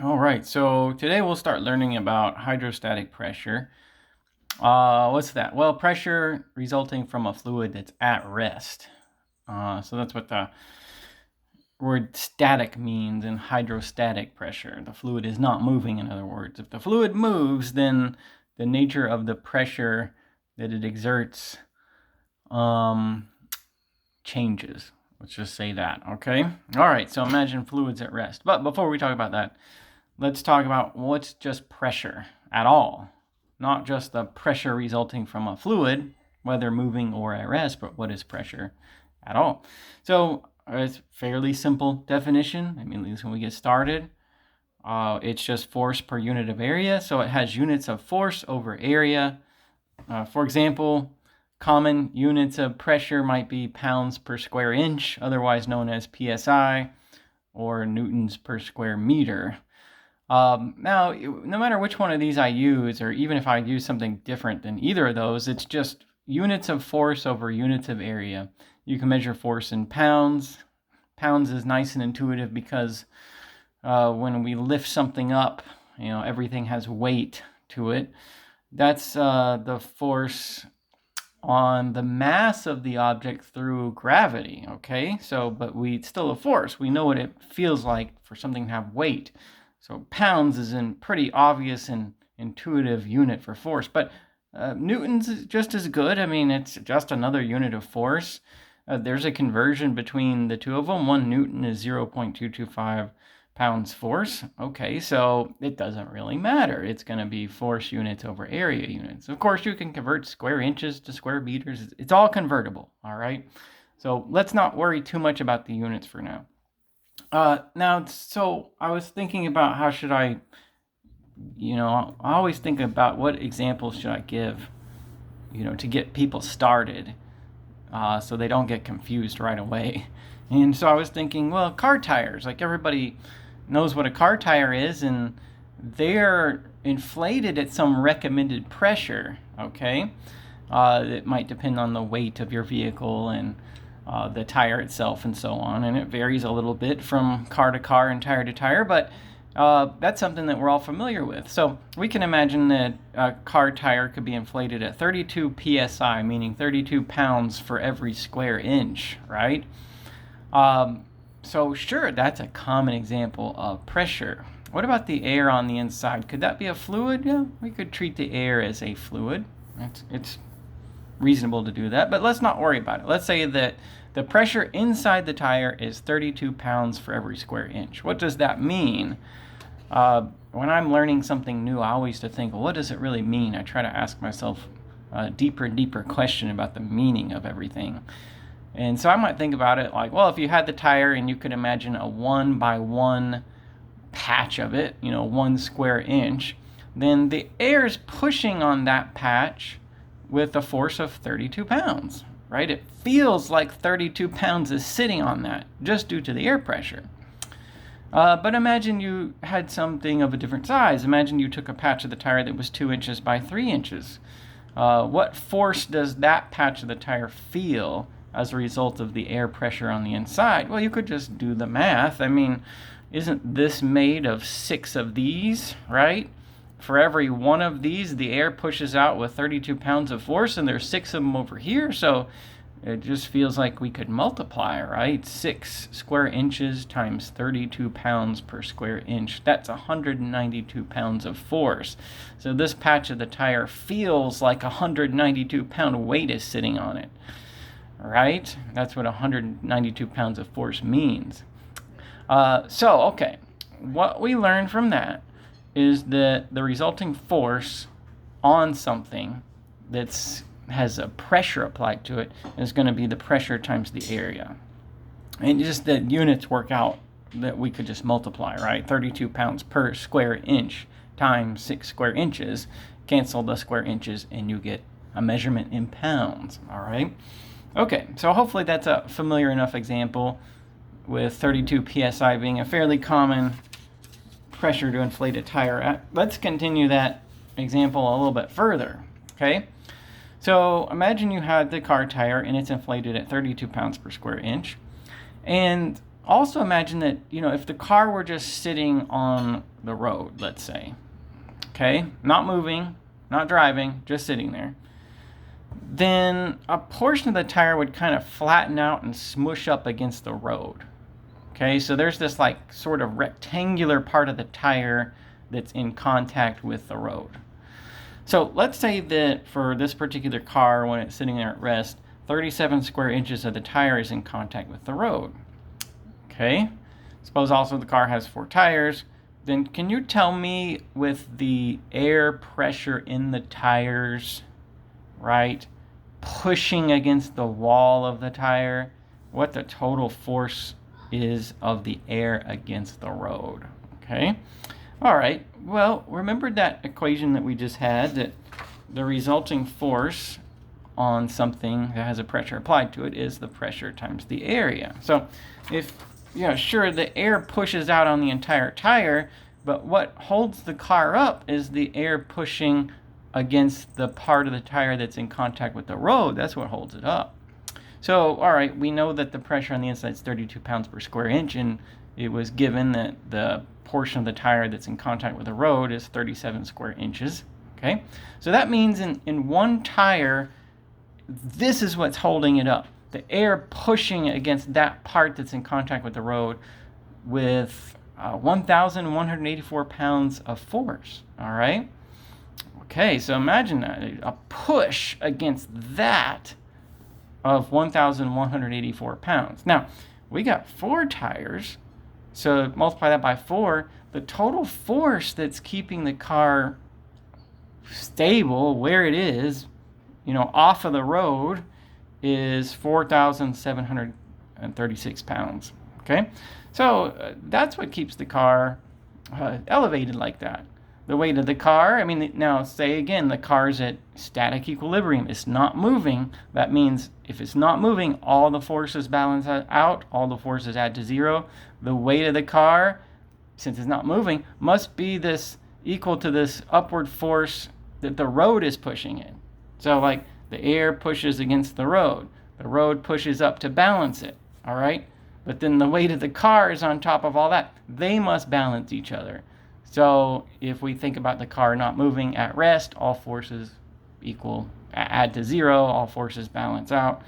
All right, so today we'll start learning about hydrostatic pressure. What's that? Well, pressure resulting from a fluid that's at rest. So that's what the word static means in hydrostatic pressure. The fluid is not moving, in other words. If the fluid moves, then the nature of the pressure that it exerts changes. Let's just say that, okay? All right, so imagine fluids at rest. But before we talk about that, let's talk about what's just pressure at all. Not just the pressure resulting from a fluid, whether moving or at rest, but what is pressure at all? So it's a fairly simple definition. I mean, at least when we get started, it's just force per unit of area. So it has units of force over area. For example, common units of pressure might be pounds per square inch, otherwise known as PSI, or newtons per square meter. Now, no matter which one of these I use, or even if I use something different than either of those, it's just units of force over units of area. You can measure force in pounds. Pounds is nice and intuitive because when we lift something up, everything has weight to it. That's the force on the mass of the object through gravity, okay? So, but it's still a force. We know what it feels like for something to have weight. So pounds is a pretty obvious and intuitive unit for force, but newtons is just as good. I mean, it's just another unit of force. There's a conversion between the two of them. 1 newton is 0.225 pounds force. Okay, so it doesn't really matter. It's going to be force units over area units. Of course, you can convert square inches to square meters. It's all convertible, all right? So let's not worry too much about the units for now. So I was thinking about how should I always think about what examples should I give, to get people started, so they don't get confused right away. And so I was thinking, well, car tires, like everybody knows what a car tire is, and they're inflated at some recommended pressure, okay? It might depend on the weight of your vehicle and the tire itself and so on, and it varies a little bit from car to car and tire to tire, but that's something that we're all familiar with. So we can imagine that a car tire could be inflated at 32 psi, meaning 32 pounds for every square inch, right? So sure, that's a common example of pressure. What about the air on the inside? Could that be a fluid? Yeah, we could treat the air as a fluid. It's reasonable to do that, but let's not worry about it. Let's say that the pressure inside the tire is 32 pounds for every square inch. What does that mean? When I'm learning something new, I always have to think, well, what does it really mean? I try to ask myself a deeper and deeper question about the meaning of everything. And so I might think about it like, well, if you had the tire and you could imagine a 1 by 1 patch of it, 1 square inch, then the air is pushing on that patch with a force of 32 pounds, right? It feels like 32 pounds is sitting on that just due to the air pressure. But imagine you had something of a different size. Imagine you took a patch of the tire that was 2 inches by 3 inches. What force does that patch of the tire feel as a result of the air pressure on the inside? Well, you could just do the math. I mean, isn't this made of 6 of these, right? For every one of these, the air pushes out with 32 pounds of force, and there's 6 of them over here, so it just feels like we could multiply, right? 6 square inches times 32 pounds per square inch. That's 192 pounds of force. So this patch of the tire feels like 192 pound weight is sitting on it, right? That's what 192 pounds of force means. Okay, what we learned from that is that the resulting force on something that has a pressure applied to it is going to be the pressure times the area. And just the units work out that we could just multiply, right? 32 pounds per square inch times 6 square inches. Cancel the square inches and you get a measurement in pounds, all right? Okay, so hopefully that's a familiar enough example, with 32 psi being a fairly common pressure to inflate a tire at. Let's continue that example a little bit further, okay? So imagine you had the car tire and it's inflated at 32 pounds per square inch, and Also imagine that, if the car were just sitting on the road, let's say, okay, not moving, not driving, just sitting there, then a portion of the tire would kind of flatten out and smush up against the road. Okay, so there's this like sort of rectangular part of the tire that's in contact with the road. So let's say that for this particular car, when it's sitting there at rest, 37 square inches of the tire is in contact with the road. Okay, suppose also the car has 4 tires. Then can you tell me, with the air pressure in the tires, right, pushing against the wall of the tire, what the total force is of the air against the road? Okay, all right, well, remember that equation that we just had, that the resulting force on something that has a pressure applied to it is the pressure times the area. So if, sure, the air pushes out on the entire tire, but what holds the car up is the air pushing against the part of the tire that's in contact with the road. That's what holds it up. So, all right, we know that the pressure on the inside is 32 pounds per square inch, and it was given that the portion of the tire that's in contact with the road is 37 square inches. Okay, so that means in one tire, this is what's holding it up. The air pushing against that part that's in contact with the road with 1,184 pounds of force. All right. Okay, so imagine that, a push against that of 1,184 pounds. Now, we got 4 tires, so multiply that by 4. The total force that's keeping the car stable where it is, off of the road, is 4,736 pounds. Okay, so that's what keeps the car elevated like that. The weight of the car, now say again, the car's at static equilibrium. It's not moving. That means if it's not moving, all the forces balance out, all the forces add to 0. The weight of the car, since it's not moving, must be this equal to this upward force that the road is pushing in. So like the air pushes against the road pushes up to balance it, all right? But then the weight of the car is on top of all that. They must balance each other. So if we think about the car not moving at rest, all forces add to 0, all forces balance out,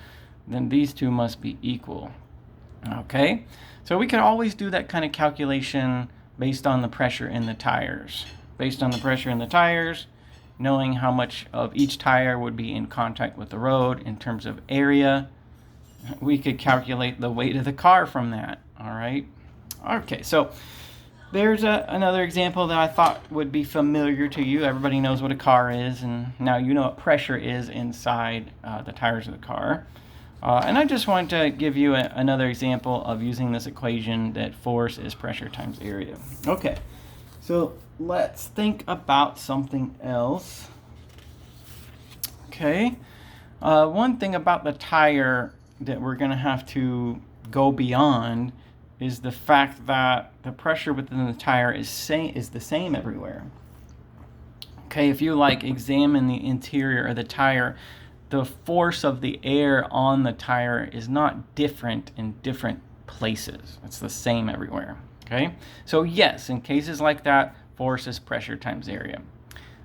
then these two must be equal. Okay, so we can always do that kind of calculation based on the pressure in the tires. Based on the pressure in the tires, knowing how much of each tire would be in contact with the road in terms of area, we could calculate the weight of the car from that. All right. Okay, so there's another example that I thought would be familiar to you. Everybody knows what a car is, and now you know what pressure is inside the tires of the car. And I just wanted to give you another example of using this equation that force is pressure times area. Okay, so let's think about something else. Okay, one thing about the tire that we're going to have to go beyond is the fact that the pressure within the tire is the same everywhere. Okay, if you examine the interior of the tire, the force of the air on the tire is not different in different places. It's the same everywhere. Okay, so yes, in cases like that, force is pressure times area.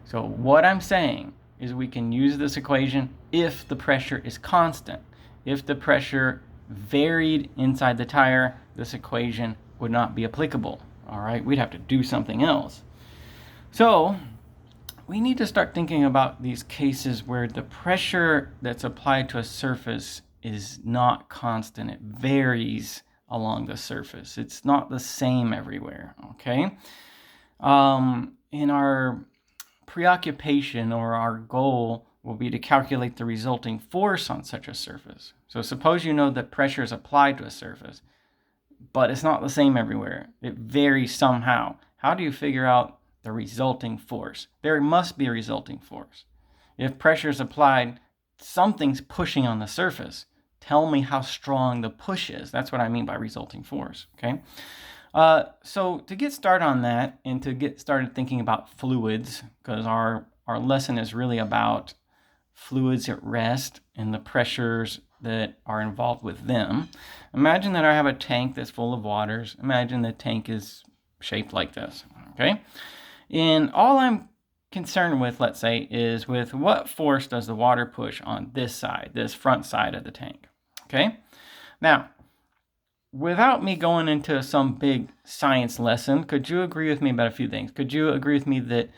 So what I'm saying is we can use this equation if the pressure is constant. If the pressure varied inside the tire, this equation would not be applicable. All right, we'd have to do something else. So we need to start thinking about these cases where the pressure that's applied to a surface is not constant. It varies along the surface. It's not the same everywhere. Okay. In our preoccupation, or our goal, will be to calculate the resulting force on such a surface. So suppose you know that pressure is applied to a surface, but it's not the same everywhere. It varies somehow. How do you figure out the resulting force? There must be a resulting force. If pressure is applied, something's pushing on the surface. Tell me how strong the push is. That's what I mean by resulting force. Okay. So to get started on that, and to get started thinking about fluids, because our lesson is really about fluids at rest and the pressures that are involved with them. Imagine that I have a tank that's full of waters. Imagine the tank is shaped like this, okay? And all I'm concerned with, let's say, is with what force does the water push on this side, this front side of the tank, okay? Now, without me going into some big science lesson, could you agree with me about a few things? Could you agree with me that,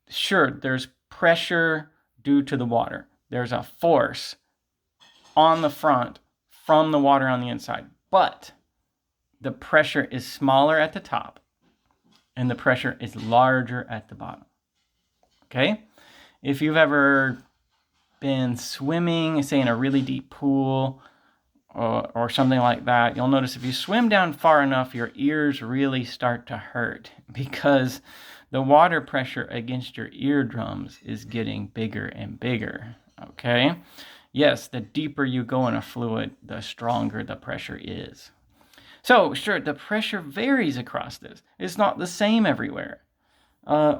sure, there's pressure due to the water. There's a force on the front from the water on the inside, but the pressure is smaller at the top and the pressure is larger at the bottom. Okay? If you've ever been swimming, say in a really deep pool or something like that, you'll notice if you swim down far enough, your ears really start to hurt because the water pressure against your eardrums is getting bigger and bigger. Okay? Yes, the deeper you go in a fluid, the stronger the pressure is. So, sure, the pressure varies across this. It's not the same everywhere.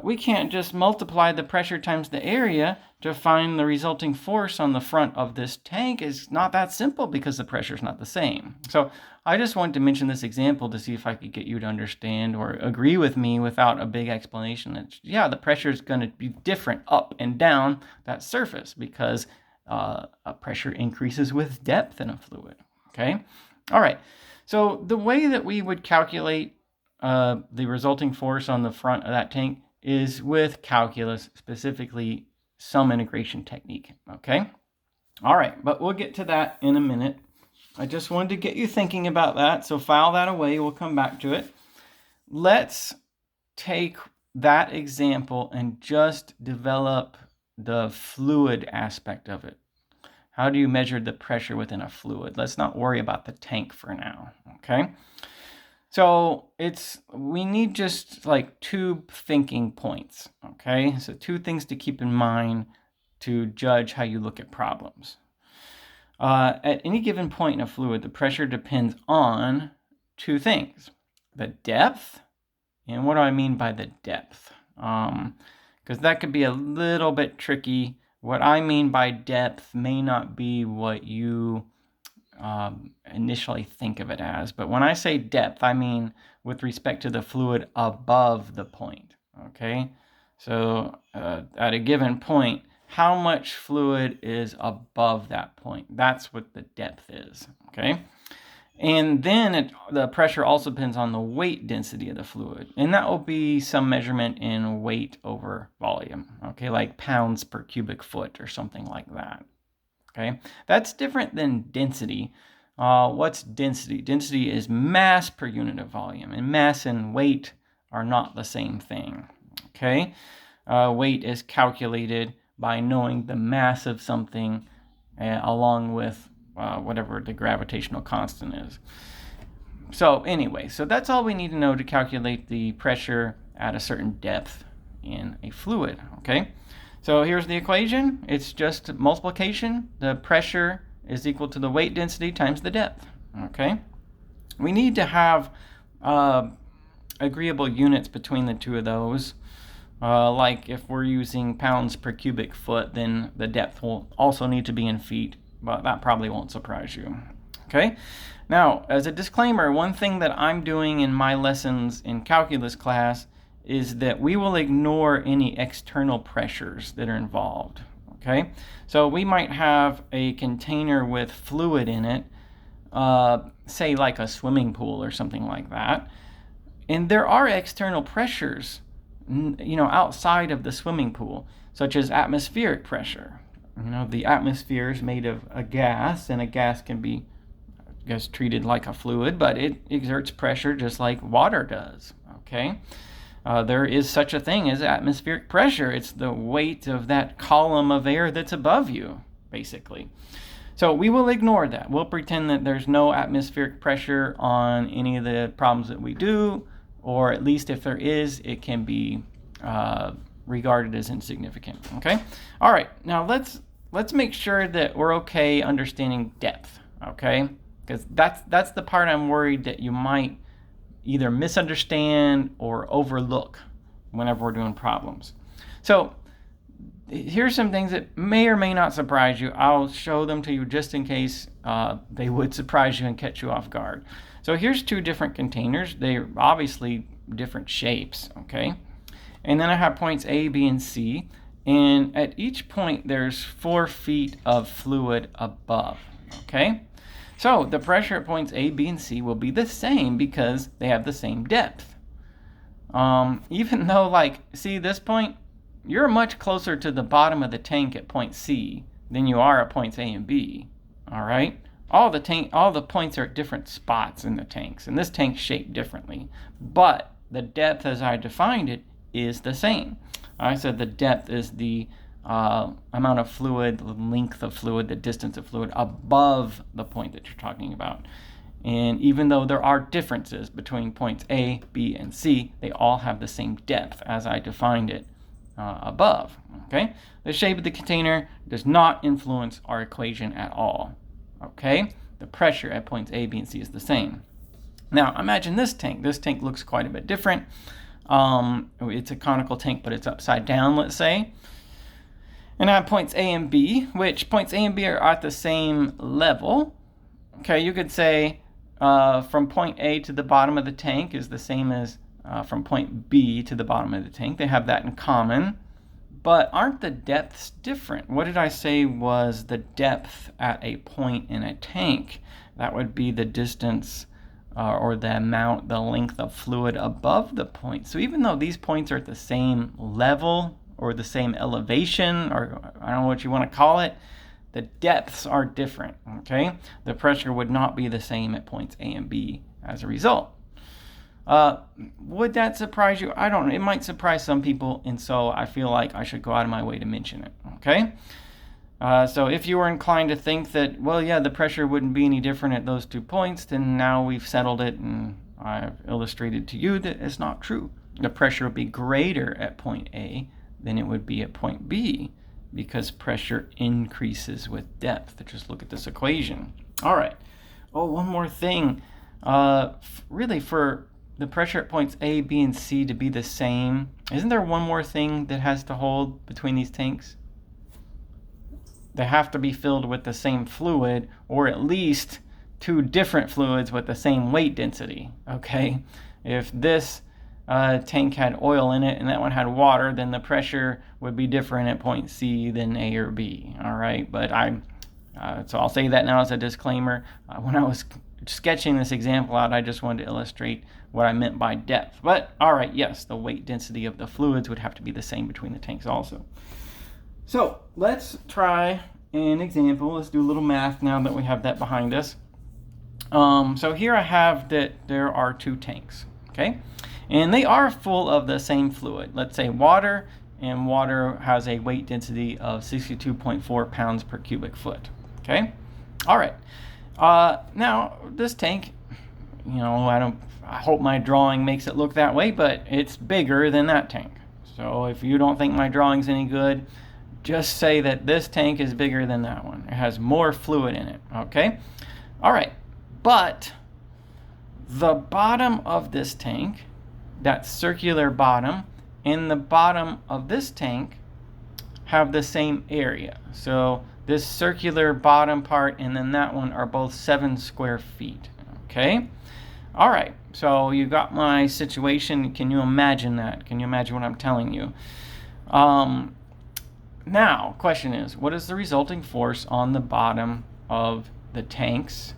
We can't just multiply the pressure times the area to find the resulting force on the front of this tank. It's not that simple because the pressure is not the same. So I just wanted to mention this example to see if I could get you to understand or agree with me without a big explanation that, yeah, the pressure is going to be different up and down that surface because a pressure increases with depth in a fluid. Okay? All right. So the way that we would calculate the resulting force on the front of that tank is with calculus, specifically sum integration technique. Okay? All right, but we'll get to that in a minute. I just wanted to get you thinking about that, so file that away. We'll come back to it. Let's take that example and just develop the fluid aspect of it. How do you measure the pressure within a fluid? Let's not worry about the tank for now, okay? So we need just like 2 thinking points, okay? So 2 things to keep in mind to judge how you look at problems. At any given point in a fluid, the pressure depends on 2 things: the depth, and what do I mean by the depth? Because that could be a little bit tricky. What I mean by depth may not be what you initially think of it as. But when I say depth, I mean with respect to the fluid above the point. Okay? So at a given point, how much fluid is above that point? That's what the depth is. Okay? And then the pressure also depends on the weight density of the fluid. And that will be some measurement in weight over volume. Okay, like pounds per cubic foot or something like that. Okay, that's different than density. What's density? Density is mass per unit of volume. And mass and weight are not the same thing. Okay, weight is calculated by knowing the mass of something along with whatever the gravitational constant is. So anyway, so that's all we need to know to calculate the pressure at a certain depth in a fluid, okay? So here's the equation. It's just multiplication. The pressure is equal to the weight density times the depth, okay? We need to have agreeable units between the 2 of those. Like if we're using pounds per cubic foot, then the depth will also need to be in feet, but that probably won't surprise you. Okay? Now, as a disclaimer, one thing that I'm doing in my lessons in calculus class is that we will ignore any external pressures that are involved. Okay? So we might have a container with fluid in it, say like a swimming pool or something like that, and there are external pressures, outside of the swimming pool, such as atmospheric pressure. The atmosphere is made of a gas, and a gas can be, treated like a fluid, but it exerts pressure just like water does, okay? There is such a thing as atmospheric pressure. It's the weight of that column of air that's above you, basically. So we will ignore that. We'll pretend that there's no atmospheric pressure on any of the problems that we do, or at least if there is, it can be regarded as insignificant, okay? All right, now let's make sure that we're okay understanding depth, okay? Because that's the part I'm worried that you might either misunderstand or overlook whenever we're doing problems. So here's some things that may or may not surprise you. I'll show them to you just in case they would surprise you and catch you off guard. So here's two different containers. They're obviously different shapes, okay? And then I have points A, B, and C. And at each point, there's 4 feet of fluid above, okay? So the pressure at points A, B, and C will be the same because they have the same depth. Even though, like, see this point? You're much closer to the bottom of the tank at point C than you are at points A and B, all right? All the points are at different spots in the tanks, and this tank's shaped differently. But the depth as I defined it is the same. I said the depth is the amount of fluid, the length of fluid, the distance of fluid above the point that you're talking about. And even though there are differences between points A, B, and C, they all have the same depth as I defined it above. Okay? The shape of the container does not influence our equation at all. Okay? The pressure at points A, B, and C is the same. Now, imagine this tank. This tank looks quite a bit different. It's a conical tank, but it's upside down, let's say. And I have points A and B, which points A and B are at the same level. Okay, you could say from point A to the bottom of the tank is the same as from point B to the bottom of the tank. They have that in common. But aren't the depths different? What did I say was the depth at a point in a tank? That would be the distance or the amount, the length of fluid above the point. So even though these points are at the same level or the same elevation, or I don't know what you want to call it, the depths are different, okay? The pressure would not be the same at points A and B as a result. Would that surprise you? I don't know. It might surprise some people, and so I feel like I should go out of my way to mention it, okay? So if you were inclined to think that, well, yeah, the pressure wouldn't be any different at those 2 points, then now we've settled it, and I've illustrated to you that it's not true. The pressure would be greater at point A than it would be at point B, because pressure increases with depth. Just look at this equation. All right. Oh, one more thing. Really, for the pressure at points A, B, and C to be the same, isn't there one more thing that has to hold between these tanks? They have to be filled with the same fluid, or at least 2 different fluids with the same weight density, okay? If this tank had oil in it and that one had water, then the pressure would be different at point C than A or B, all right? But so I'll say that now as a disclaimer. When I was sketching this example out, I just wanted to illustrate what I meant by depth. But all right, yes, the weight density of the fluids would have to be the same between the tanks also. So let's try an example. Let's do a little math now that we have that behind us. So here I have that there are 2 tanks, okay? And they are full of the same fluid. Let's say water, and water has a weight density of 62.4 pounds per cubic foot, okay? All right. Now, this tank, you know, I hope my drawing makes it look that way, but it's bigger than that tank. So if you don't think my drawing's any good, just say that this tank is bigger than that one. It has more fluid in it, okay? All right, but the bottom of this tank, that circular bottom, and the bottom of this tank have the same area. So this circular bottom part and then that one are both 7 square feet, okay? All right, so you got my situation. Can you imagine that? Can you imagine what I'm telling you? Now, question is, what is the resulting force on the bottom of the tanks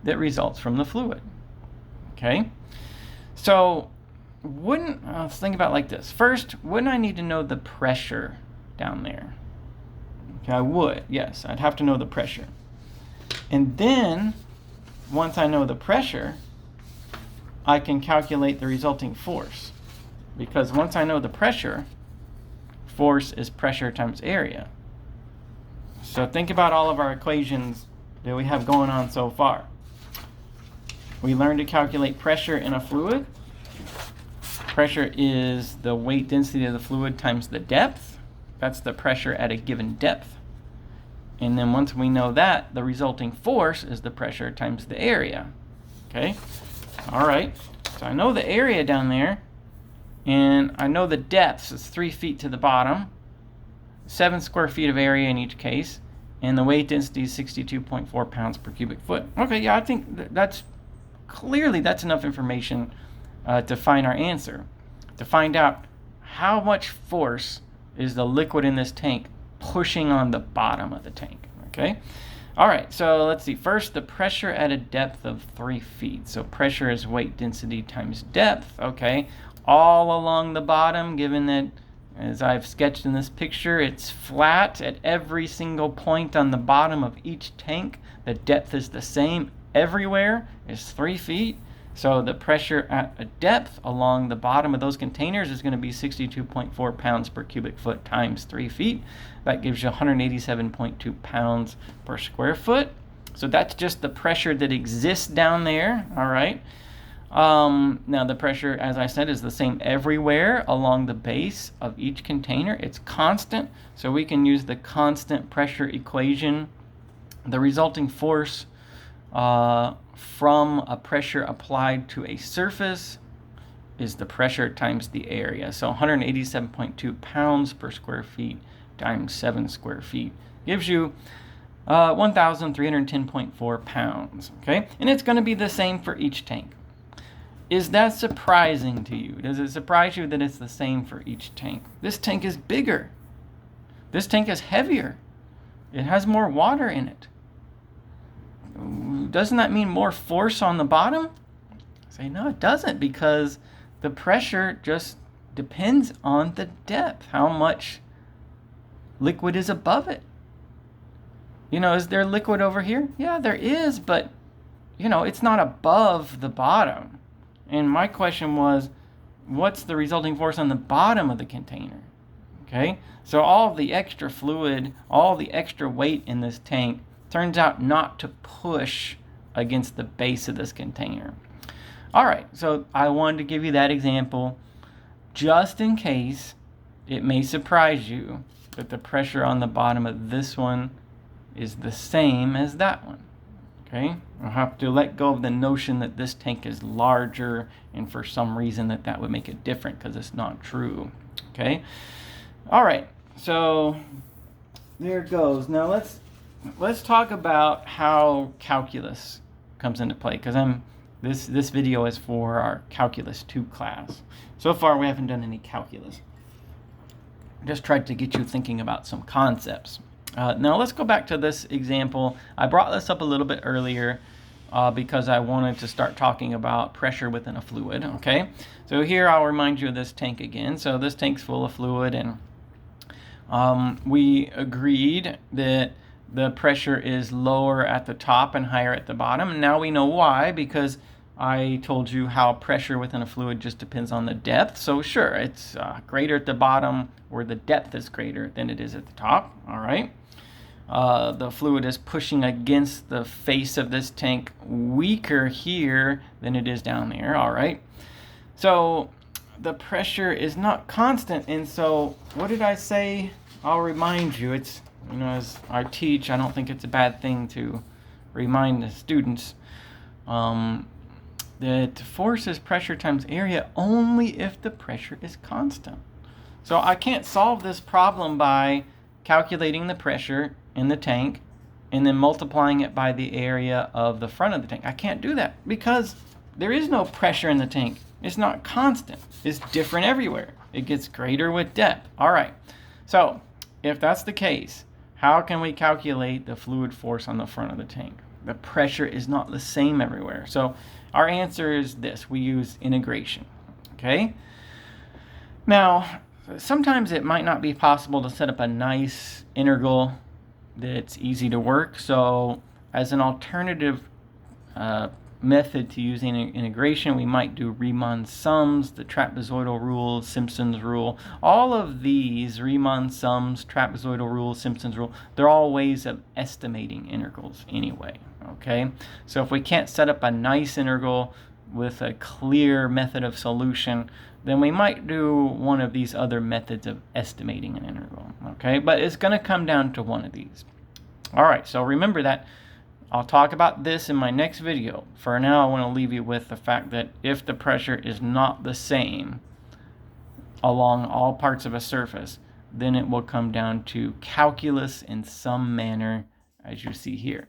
that results from the fluid? Okay, so let's think about it like this. First, wouldn't I need to know the pressure down there? Okay, I would, yes, I'd have to know the pressure. And then, once I know the pressure, I can calculate the resulting force. Because once I know the pressure, force is pressure times area. So think about all of our equations that we have going on so far. We learned to calculate pressure in a fluid. Pressure is the weight density of the fluid times the depth. That's the pressure at a given depth. And then once we know that, the resulting force is the pressure times the area. Okay? All right. So I know the area down there. And I know the depth is 3 feet to the bottom. 7 square feet of area in each case, and the weight density is 62.4 pounds per cubic foot. Okay, yeah, I think that's enough information to find our answer, to find out how much force is the liquid in this tank pushing on the bottom of the tank. Okay. All right, so let's see. First, the pressure at a depth of 3 feet. So pressure is weight density times depth. Okay, all along the bottom, given that, as I've sketched in this picture, it's flat at every single point on the bottom of each tank. The depth is the same everywhere, is 3 feet. So the pressure at a depth along the bottom of those containers is going to be 62.4 pounds per cubic foot times 3 feet. That gives you 187.2 pounds per square foot. So that's just the pressure that exists down there, all right? Now the pressure, as I said, is the same everywhere along the base of each container. It's constant, so we can use the constant pressure equation. The resulting force from a pressure applied to a surface is the pressure times the area. So 187.2 pounds per square feet times 7 square feet gives you 1,310.4 pounds. Okay, and it's going to be the same for each tank. Is that surprising to you? Does it surprise you that it's the same for each tank? This tank is bigger. This tank is heavier. It has more water in it. Doesn't that mean more force on the bottom? Say, no, it doesn't, because the pressure just depends on the depth, how much liquid is above it. Is there liquid over here? Yeah, there is, but, it's not above the bottom. And my question was, what's the resulting force on the bottom of the container? Okay, so all the extra fluid, all the extra weight in this tank turns out not to push against the base of this container. All right, so I wanted to give you that example just in case it may surprise you that the pressure on the bottom of this one is the same as that one. Okay, I'll have to let go of the notion that this tank is larger and for some reason that would make it different, because it's not true. Okay, all right, so there it goes. Now let's talk about how calculus comes into play, because this video is for our Calculus 2 class. So far we haven't done any calculus. Just tried to get you thinking about some concepts. Now let's go back to this example. I brought this up a little bit earlier because I wanted to start talking about pressure within a fluid. Okay, so here I'll remind you of this tank again. So this tank's full of fluid, and we agreed that the pressure is lower at the top and higher at the bottom. Now we know why, because I told you how pressure within a fluid just depends on the depth. So sure, it's greater at the bottom where the depth is greater than it is at the top. All right. The fluid is pushing against the face of this tank weaker here than it is down there. All right. So the pressure is not constant. And so what did I say? I'll remind you. It's, as I teach, I don't think it's a bad thing to remind the students that force is pressure times area only if the pressure is constant. So I can't solve this problem by calculating the pressure in the tank and then multiplying it by the area of the front of the tank. I can't do that because there is no pressure in the tank. It's not constant. It's different everywhere. It gets greater with depth. All right. So if that's the case, how can we calculate the fluid force on the front of the tank? The pressure is not the same everywhere. So our answer is this. We use integration. Okay? Now, sometimes it might not be possible to set up a nice integral that's easy to work. So as an alternative method to using integration, we might do Riemann sums, the trapezoidal rule, Simpson's rule. All of these, Riemann sums, trapezoidal rule, Simpson's rule, they're all ways of estimating integrals anyway. Okay, so if we can't set up a nice integral with a clear method of solution, then we might do one of these other methods of estimating an integral. Okay, but it's going to come down to one of these. All right, so remember that. I'll talk about this in my next video. For now, I want to leave you with the fact that if the pressure is not the same along all parts of a surface, then it will come down to calculus in some manner, as you see here.